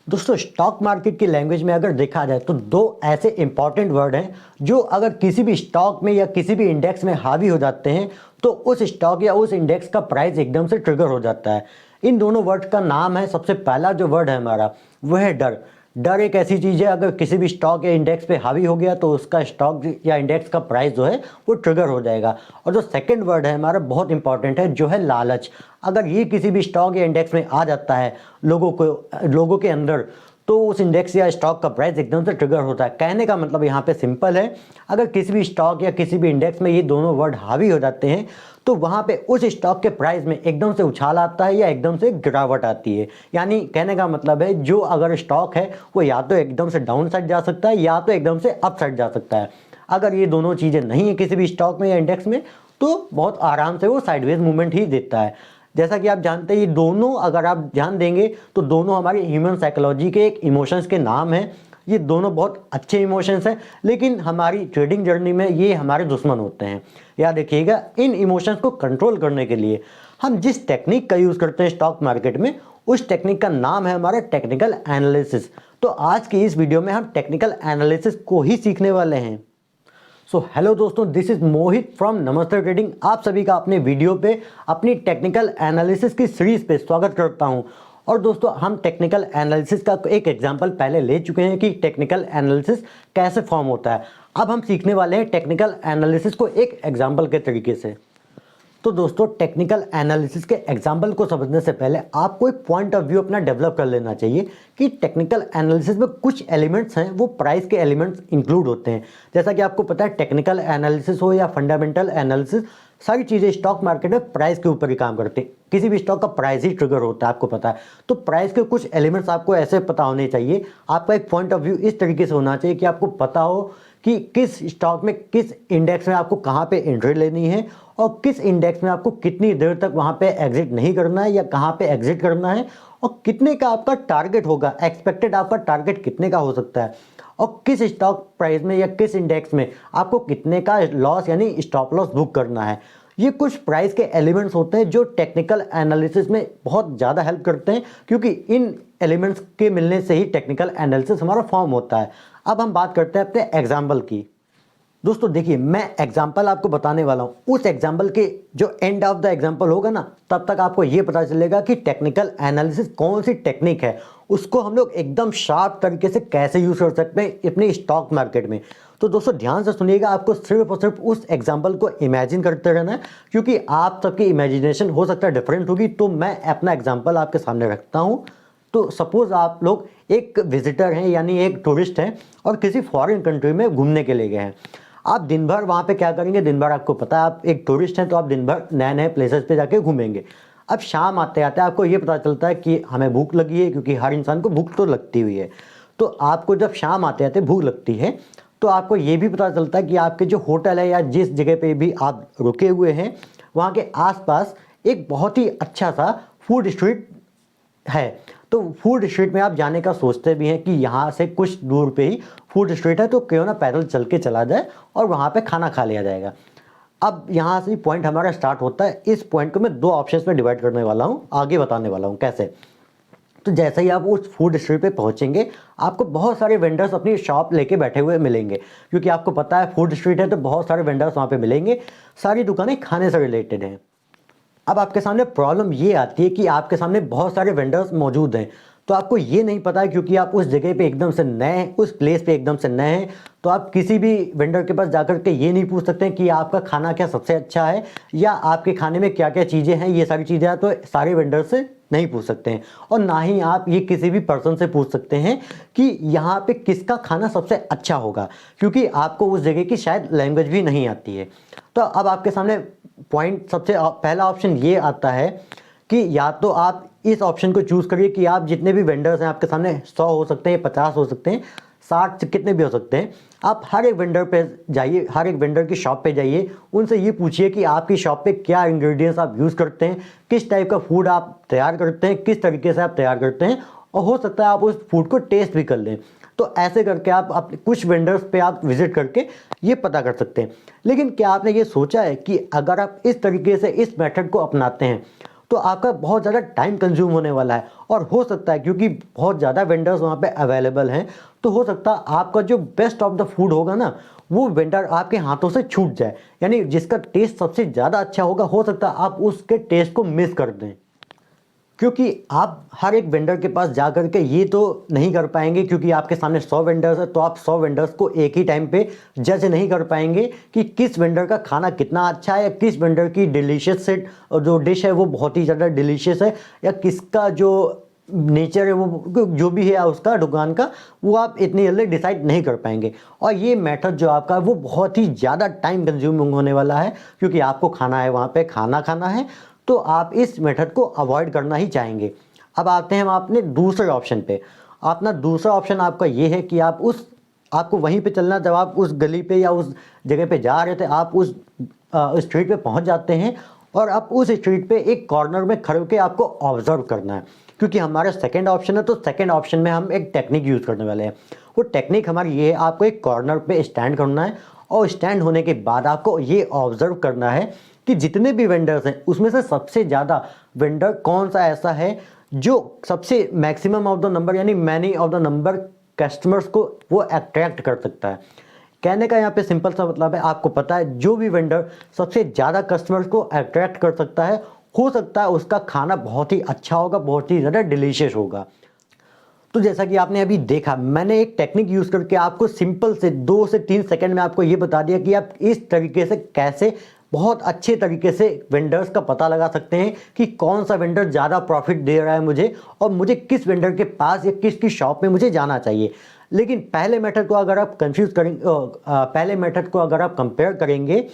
दोस्तों stock market की language में अगर देखा जाए तो दो ऐसे इंपॉर्टेंट वर्ड हैं जो अगर किसी भी स्टॉक में या किसी भी इंडेक्स में हावी हो जाते हैं तो उस स्टॉक या उस इंडेक्स का प्राइस एकदम से ट्रिगर हो जाता है। इन दोनों वर्ड का नाम है, सबसे पहला जो वर्ड है हमारा वह है डर। डर एक ऐसी चीज़ है, अगर किसी भी स्टॉक या इंडेक्स पे हावी हो गया तो उसका स्टॉक या इंडेक्स का प्राइस जो है वो ट्रिगर हो जाएगा। और जो सेकंड वर्ड है हमारा बहुत इंपॉर्टेंट है, जो है लालच। अगर ये किसी भी स्टॉक या इंडेक्स में आ जाता है लोगों के अंदर, तो उस इंडेक्स या स्टॉक का प्राइस एकदम से ट्रिगर होता है। कहने का मतलब यहाँ पे सिंपल है, अगर किसी भी स्टॉक या किसी भी इंडेक्स में ये दोनों वर्ड हावी हो जाते हैं तो वहाँ पे उस स्टॉक के प्राइस में एकदम से उछाल आता है या एकदम से गिरावट आती है। यानी कहने का मतलब है, जो अगर स्टॉक है वो या तो एकदम से डाउन साइड जा सकता है या तो एकदम से अप साइड जा सकता है। अगर ये दोनों चीज़ें नहीं है किसी भी स्टॉक में या इंडेक्स में तो बहुत आराम से वो साइडवेज मूवमेंट ही देता है। जैसा कि आप जानते हैं, ये दोनों अगर आप ध्यान देंगे तो दोनों हमारी ह्यूमन साइकोलॉजी के एक इमोशंस के नाम हैं। ये दोनों बहुत अच्छे इमोशंस हैं, लेकिन हमारी ट्रेडिंग जर्नी में ये हमारे दुश्मन होते हैं। याद रखिएगा, इन इमोशंस को कंट्रोल करने के लिए हम जिस टेक्निक का यूज़ करते हैं स्टॉक मार्केट में, उस टेक्निक का नाम है हमारा टेक्निकल एनालिसिस। तो आज की इस वीडियो में हम टेक्निकल एनालिसिस को ही सीखने वाले हैं। सो हेलो दोस्तों, दिस इज मोहित फ्रॉम नमस्ते ट्रेडिंग। आप सभी का अपने वीडियो पे, अपनी टेक्निकल एनालिसिस की सीरीज पे स्वागत करता हूं। और दोस्तों, हम टेक्निकल एनालिसिस का एक एग्जांपल पहले ले चुके हैं कि टेक्निकल एनालिसिस कैसे फॉर्म होता है। अब हम सीखने वाले हैं टेक्निकल एनालिसिस को एक एग्जांपल के तरीके से। तो दोस्तों, टेक्निकल एनालिसिस के एग्जाम्पल को समझने से पहले आपको एक पॉइंट ऑफ व्यू अपना डेवलप कर लेना चाहिए कि टेक्निकल एनालिसिस में कुछ एलिमेंट्स हैं वो प्राइस के एलिमेंट्स इंक्लूड होते हैं। जैसा कि आपको पता है, टेक्निकल एनालिसिस हो या फंडामेंटल एनालिसिस, सारी चीज़ें स्टॉक मार्केट में प्राइस के ऊपर ही काम करते हैं। किसी भी स्टॉक का प्राइस ही ट्रिगर होता है, आपको पता है। तो प्राइस के कुछ एलिमेंट्स आपको ऐसे पता होने चाहिए। आपका एक पॉइंट ऑफ व्यू इस तरीके से होना चाहिए कि आपको पता हो कि किस स्टॉक में, किस इंडेक्स में आपको कहाँ पे एंट्री लेनी है और किस इंडेक्स में आपको कितनी देर तक वहाँ पे एग्जिट नहीं करना है या कहाँ पे एग्जिट करना है, और कितने का आपका टारगेट होगा, एक्सपेक्टेड आपका टारगेट कितने का हो सकता है, और किस स्टॉक प्राइस में या किस इंडेक्स में आपको कितने का लॉस यानी स्टॉप लॉस बुक करना है। ये कुछ प्राइस के एलिमेंट्स होते हैं जो टेक्निकल एनालिसिस में बहुत ज़्यादा हेल्प करते हैं, क्योंकि इन एलिमेंट्स के मिलने से ही टेक्निकल एनालिसिस हमारा फॉर्म होता है। अब हम बात करते हैं अपने एग्जाम्पल की। दोस्तों देखिए, मैं एग्जाम्पल आपको बताने वाला हूँ। उस एग्जाम्पल के जो एंड ऑफ द एग्जाम्पल होगा ना, तब तक आपको ये पता चलेगा कि टेक्निकल एनालिसिस कौन सी टेक्निक है, उसको हम लोग एकदम शार्प तरीके से कैसे यूज़ कर सकते हैं अपने स्टॉक मार्केट में। तो दोस्तों ध्यान से सुनिएगा, आपको सिर्फ और सिर्फ उस एग्जाम्पल को इमेजिन करते रहना है, क्योंकि आप सबकी इमेजिनेशन हो सकता है डिफरेंट होगी। तो मैं अपना एग्जाम्पल आपके सामने रखता हूँ। तो सपोज़ आप लोग एक विजिटर हैं, यानी एक टूरिस्ट हैं, और किसी फॉरेन कंट्री में घूमने के लिए गए हैं। आप दिन भर वहाँ पे क्या करेंगे, दिन भर आपको पता है आप एक टूरिस्ट हैं तो आप दिन भर नए नए प्लेसेस पे जाके घूमेंगे। अब शाम आते आते आपको ये पता चलता है कि हमें भूख लगी है, क्योंकि हर इंसान को भूख तो लगती हुई है। तो आपको जब शाम आते आते भूख लगती है तो आपको ये भी पता चलता है कि आपके जो होटल है या जिस जगह पे भी आप रुके हुए हैं वहाँ के आसपास एक बहुत ही अच्छा सा फूड स्ट्रीट है। तो फूड स्ट्रीट में आप जाने का सोचते भी हैं कि यहाँ से कुछ दूर पे ही फूड स्ट्रीट है, तो क्यों ना पैदल चल के चला जाए और वहाँ पे खाना खा लिया जाएगा। अब यहाँ से पॉइंट हमारा स्टार्ट होता है। इस पॉइंट को मैं दो ऑप्शंस में डिवाइड करने वाला हूँ, आगे बताने वाला हूँ कैसे। तो जैसे ही आप उस फूड स्ट्रीट पे पहुँचेंगे, आपको बहुत सारे वेंडर्स अपनी शॉप लेके बैठे हुए मिलेंगे, क्योंकि आपको पता है फूड स्ट्रीट है तो बहुत सारे वेंडर्स वहाँ पे मिलेंगे। सारी दुकानें खाने से रिलेटेड हैं। अब आपके सामने प्रॉब्लम ये आती है कि आपके सामने बहुत सारे वेंडर्स मौजूद हैं, तो आपको ये नहीं पता है, क्योंकि आप उस जगह पे एकदम से नए हैं, उस प्लेस पे एकदम से नए हैं। तो आप किसी भी वेंडर के पास जाकर के ये नहीं पूछ सकते हैं कि आपका खाना क्या सबसे अच्छा है या आपके खाने में क्या क्या चीज़ें हैं। ये सारी चीज़ें आप तो सारे वेंडर से नहीं पूछ सकते हैं, और ना ही आप ये किसी भी पर्सन से पूछ सकते हैं कि यहाँ पे किसका खाना सबसे अच्छा होगा, क्योंकि आपको उस जगह की शायद लैंग्वेज भी नहीं आती है। तो अब आपके सामने पॉइंट, सबसे पहला ऑप्शन ये आता है कि या तो आप इस ऑप्शन को चूज़ करिए कि आप जितने भी वेंडर्स हैं आपके सामने, 100 हो सकते हैं, 50 हो सकते हैं, 60 कितने भी हो सकते हैं, आप हर एक वेंडर पे जाइए, हर एक वेंडर की शॉप पे जाइए, उनसे ये पूछिए कि आपकी शॉप पे क्या इंग्रेडिएंट्स आप यूज़ करते हैं, किस टाइप का फूड आप तैयार करते हैं, किस तरीके से आप तैयार करते हैं, और हो सकता है आप उस फूड को टेस्ट भी कर लें। तो ऐसे करके आप कुछ वेंडर्स पे आप विजिट करके ये पता कर सकते हैं। लेकिन क्या आपने ये सोचा है कि अगर आप इस तरीके से इस मेथड को अपनाते हैं तो आपका बहुत ज़्यादा टाइम कंज्यूम होने वाला है। और हो सकता है क्योंकि बहुत ज़्यादा वेंडर्स वहाँ पे अवेलेबल हैं, तो हो सकता है आपका जो बेस्ट ऑफ द फूड होगा ना, वो वेंडर आपके हाथों से छूट जाए। यानी जिसका टेस्ट सबसे ज़्यादा अच्छा होगा, हो सकता है आप उसके टेस्ट को मिस कर दें। क्योंकि आप हर एक वेंडर के पास जा कर के ये तो नहीं कर पाएंगे, क्योंकि आपके सामने 100 वेंडर्स है, तो आप 100 वेंडर्स को एक ही टाइम पे जज नहीं कर पाएंगे कि किस वेंडर का खाना कितना अच्छा है, या किस वेंडर की डिलीशियस से जो डिश है वो बहुत ही ज़्यादा डिलीशियस है, या किसका जो नेचर है वो जो भी है उसका दुकान का, वो आप इतनी जल्दी डिसाइड नहीं कर पाएंगे। और ये मेथड जो आपका है वो बहुत ही ज़्यादा टाइम कंज्यूमिंग होने वाला है, क्योंकि आपको खाना है वहाँ पे खाना है, तो आप इस मेथड को अवॉइड करना ही चाहेंगे। अब आते हैं हम अपने दूसरे ऑप्शन पे। अपना दूसरा ऑप्शन आपका ये है कि आपको वहीं पे चलना, जब आप उस गली पे या उस जगह पे जा रहे थे, आप उस स्ट्रीट पे पहुंच जाते हैं, और आप उस स्ट्रीट पे एक कॉर्नर में खड़े होकर आपको ऑब्जर्व करना है। क्योंकि हमारा सेकंड ऑप्शन है, तो सेकंड ऑप्शन में हम एक टेक्निक यूज़ करने वाले हैं। वो टेक्निक हमारी ये है, आपको एक कॉर्नर पे स्टैंड करना है, और स्टैंड होने के बाद आपको ये ऑब्जर्व करना है कि जितने भी वेंडर्स हैं उसमें से सबसे ज़्यादा वेंडर कौन सा ऐसा है जो सबसे मैक्सिमम ऑफ द नंबर, यानी many of the number customers को वो अट्रैक्ट कर सकता है। कहने का यहाँ पे सिंपल सा मतलब है, आपको पता है जो भी वेंडर सबसे ज़्यादा कस्टमर्स को अट्रैक्ट कर सकता है, हो सकता है उसका खाना बहुत ही अच्छा होगा, बहुत ही ज़्यादा डिलीशियस होगा। तो जैसा कि आपने अभी देखा, मैंने एक टेक्निक यूज़ करके आपको सिंपल से 2 से 3 सेकंड में आपको ये बता दिया कि आप इस तरीके से कैसे बहुत अच्छे तरीके से वेंडर्स का पता लगा सकते हैं कि कौन सा वेंडर ज़्यादा प्रॉफिट दे रहा है मुझे, और मुझे किस वेंडर के पास या किसकी शॉप में मुझे जाना चाहिए। लेकिन पहले मेथड को अगर आप पहले मेथड को अगर आप कंपेयर करेंगे,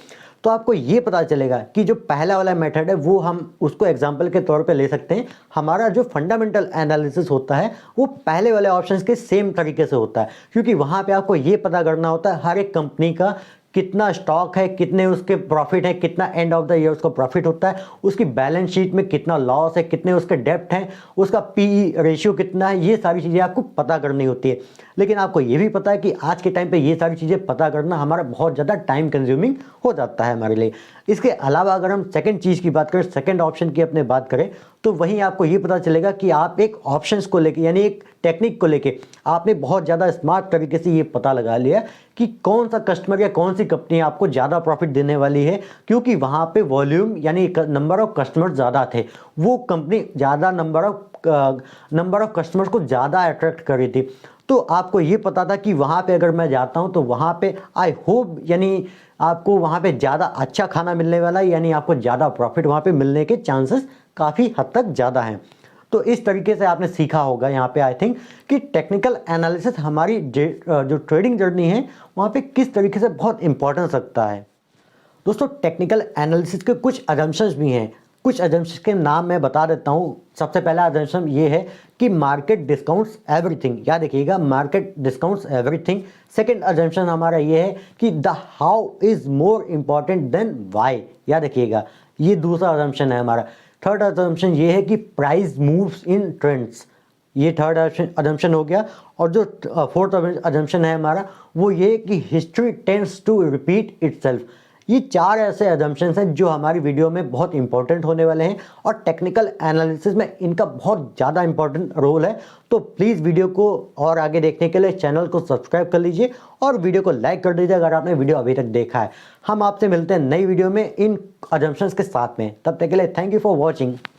तो आपको ये पता चलेगा कि जो पहला वाला मेथड है वो हम उसको एग्जांपल के तौर पे ले सकते हैं। हमारा जो फंडामेंटल एनालिसिस होता है वो पहले वाले ऑप्शंस के सेम तरीके से होता है, क्योंकि वहाँ पे आपको ये पता करना होता है हर एक कंपनी का कितना स्टॉक है, कितने उसके प्रॉफिट है, कितना एंड ऑफ द ईयर उसका प्रॉफिट होता है, उसकी बैलेंस शीट में कितना लॉस है, कितने उसके डेप्ट हैं, उसका पीई रेशियो कितना है, ये सारी चीज़ें आपको पता करनी होती है। लेकिन आपको ये भी पता है कि आज के टाइम पे ये सारी चीज़ें पता करना हमारा बहुत ज़्यादा टाइम कंज्यूमिंग हो जाता है हमारे लिए। इसके अलावा अगर हम सेकंड चीज़ की बात करें, सेकंड ऑप्शन की अपने बात करें, तो वहीं आपको ये पता चलेगा कि आप एक ऑप्शंस को लेके, यानी एक टेक्निक को लेके आपने बहुत ज़्यादा स्मार्ट तरीके से ये पता लगा लिया कि कौन सा कस्टमर या कौन सी कंपनी आपको ज़्यादा प्रॉफिट देने वाली है, क्योंकि वहाँ पे वॉल्यूम यानी नंबर ऑफ कस्टमर ज़्यादा थे, वो कंपनी ज़्यादा नंबर ऑफ कस्टमर्स को ज़्यादा अट्रैक्ट कर रही थी। तो आपको ये पता था कि वहाँ पे अगर मैं जाता हूँ तो वहाँ पे आई होप, यानी आपको वहाँ पे ज़्यादा अच्छा खाना मिलने वाला है, यानी आपको ज़्यादा प्रॉफिट वहाँ पे मिलने के चांसेस काफ़ी हद तक ज़्यादा हैं। तो इस तरीके से आपने सीखा होगा यहाँ पे आई थिंक कि टेक्निकल एनालिसिस हमारी जो ट्रेडिंग जर्नी है वहाँ पे किस तरीके से बहुत इंपॉर्टेंस रखता है। दोस्तों, टेक्निकल एनालिसिस के कुछ अजम्पशंस भी हैं। कुछ अजम्पशंस के नाम मैं बता देता हूँ। सबसे पहला अजम्पशन ये है कि मार्केट डिस्काउंट्स एवरीथिंग। याद रखिएगा, market discounts everything. Second assumption हमारा ये है कि the how is more important than why. याद रखिएगा, ये दूसरा अजम्पशन है हमारा। थर्ड अजम्पशन ये है कि प्राइस मूव्स इन ट्रेंड्स। ये थर्ड अजम्पशन हो गया। और जो फोर्थ अजम्पशन है हमारा वो ये कि history tends to repeat itself. ये चार ऐसे अजम्पशंस हैं जो हमारी वीडियो में बहुत इंपॉर्टेंट होने वाले हैं, और टेक्निकल एनालिसिस में इनका बहुत ज़्यादा इंपॉर्टेंट रोल है। तो प्लीज़ वीडियो को और आगे देखने के लिए चैनल को सब्सक्राइब कर लीजिए और वीडियो को लाइक कर दीजिए अगर आपने वीडियो अभी तक देखा है। हम आपसे मिलते हैं नई वीडियो में इन अजम्पशंस के साथ में। तब तक के लिए थैंक यू फॉर वॉचिंग।